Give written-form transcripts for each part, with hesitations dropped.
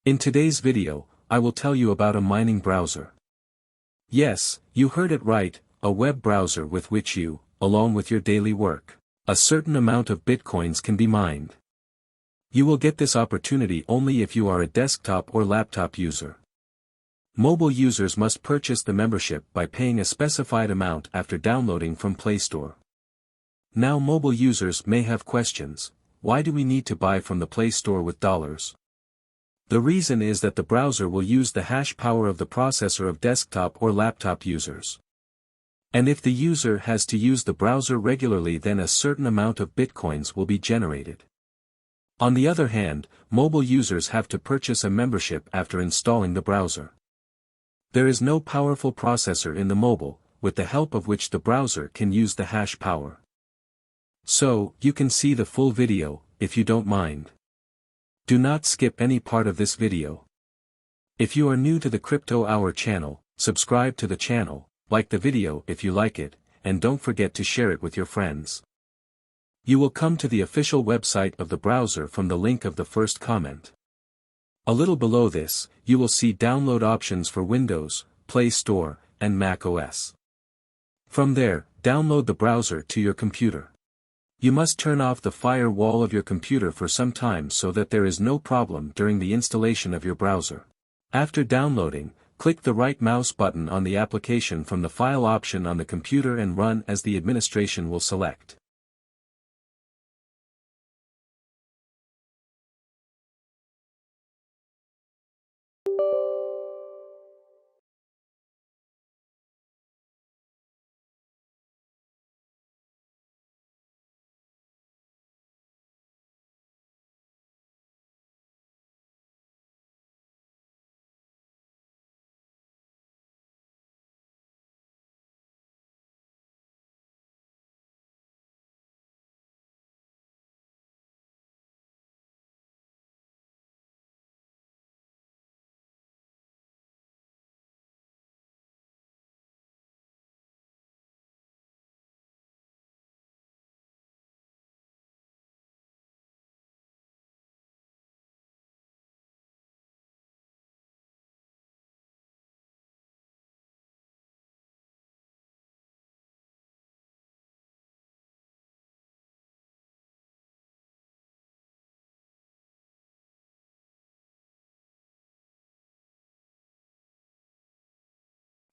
In today's video, I will tell you about a mining browser. Yes, you heard it right, a web browser with which you, along with your daily work, a certain amount of bitcoins can be mined. You will get this opportunity only if you are a desktop or laptop user. Mobile users must purchase the membership by paying a specified amount after downloading from Play Store. Now mobile users may have questions: why do we need to buy from the Play Store with dollars? The reason is that the browser will use the hash power of the processor of desktop or laptop users. And if the user has to use the browser regularly, then a certain amount of bitcoins will be generated. On the other hand, mobile users have to purchase a membership after installing the browser. There is no powerful processor in the mobile, with the help of which the browser can use the hash power. So, you can see the full video, if you don't mind. Do not skip any part of this video. If you are new to the Crypto Hour channel, subscribe to the channel, like the video if you like it, and don't forget to share it with your friends. You will come to the official website of the browser from the link of the first comment. A little below this, you will see download options for Windows, Play Store, and Mac OS. From there, download the browser to your computer. You must turn off the firewall of your computer for some time so that there is no problem during the installation of your browser. After downloading, click the right mouse button on the application from the File option on the computer and run as the administration will select.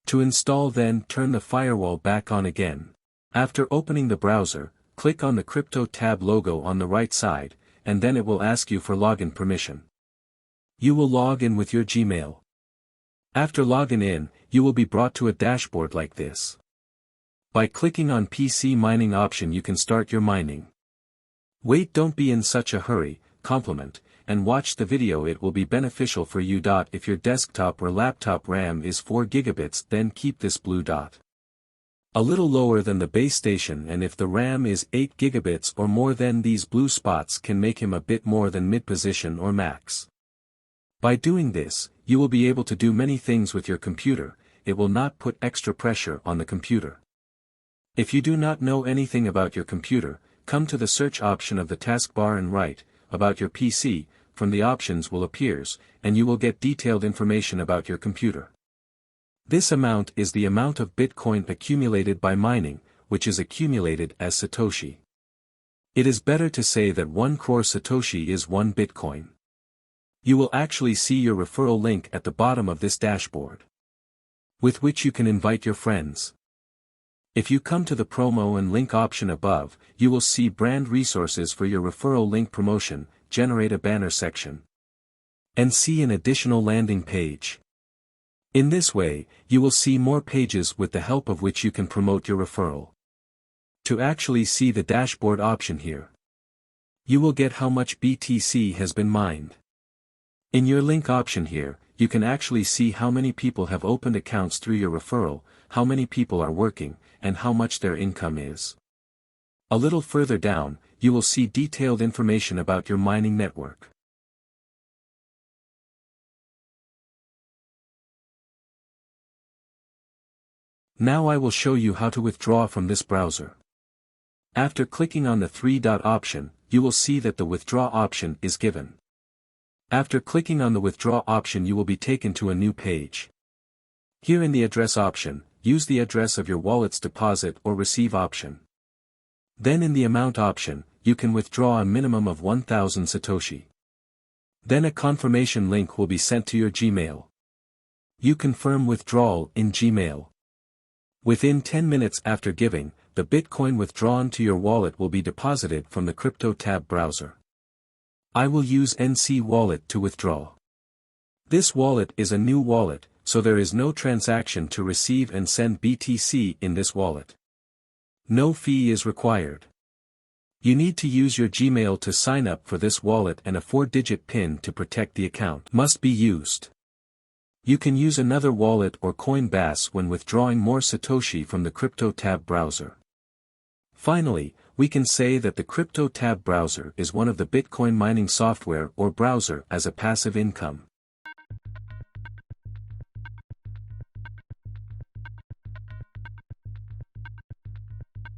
To install, then turn the firewall back on again. After opening the browser, click on the Cryptotab logo on the right side, and then it will ask you for login permission. You will log in with your Gmail. After logging in, you will be brought to a dashboard like this. By clicking on PC mining option you can start your mining. Wait, don't be in such a hurry, compliment, and watch the video, it will be beneficial for you. If your desktop or laptop RAM is 4 gigabits, then keep this blue dot a little lower than the base station, and if the RAM is 8 gigabits or more, then these blue spots can make him a bit more than mid position or max. By doing this, you will be able to do many things with your computer, it will not put extra pressure on the computer. If you do not know anything about your computer, come to the search option of the taskbar and write about your PC, from the options will appears, and you will get detailed information about your computer. This amount is the amount of Bitcoin accumulated by mining, which is accumulated as Satoshi. It is better to say that 1 crore Satoshi is 1 Bitcoin. You will actually see your referral link at the bottom of this dashboard, with which you can invite your friends. If you come to the promo and link option above, you will see brand resources for your referral link promotion, generate a banner section, and see an additional landing page. In this way, you will see more pages with the help of which you can promote your referral. To actually see the dashboard option here, you will get how much BTC has been mined. In your link option here, you can actually see how many people have opened accounts through your referral, how many people are working, and how much their income is. A little further down, you will see detailed information about your mining network. Now I will show you how to withdraw from this browser. After clicking on the 3-dot option, you will see that the withdraw option is given. After clicking on the withdraw option, you will be taken to a new page. Here in the address option, use the address of your wallet's deposit or receive option. Then in the amount option, you can withdraw a minimum of 1000 Satoshi. Then a confirmation link will be sent to your Gmail. You confirm withdrawal in Gmail. Within 10 minutes after giving, the Bitcoin withdrawn to your wallet will be deposited from the Cryptotab browser. I will use NC Wallet to withdraw. This wallet is a new wallet, so there is no transaction to receive and send BTC in this wallet. No fee is required. You need to use your Gmail to sign up for this wallet, and a 4-digit PIN to protect the account must be used. You can use another wallet or Coinbase when withdrawing more Satoshi from the Cryptotab browser. Finally, we can say that the Cryptotab browser is one of the Bitcoin mining software or browser as a passive income.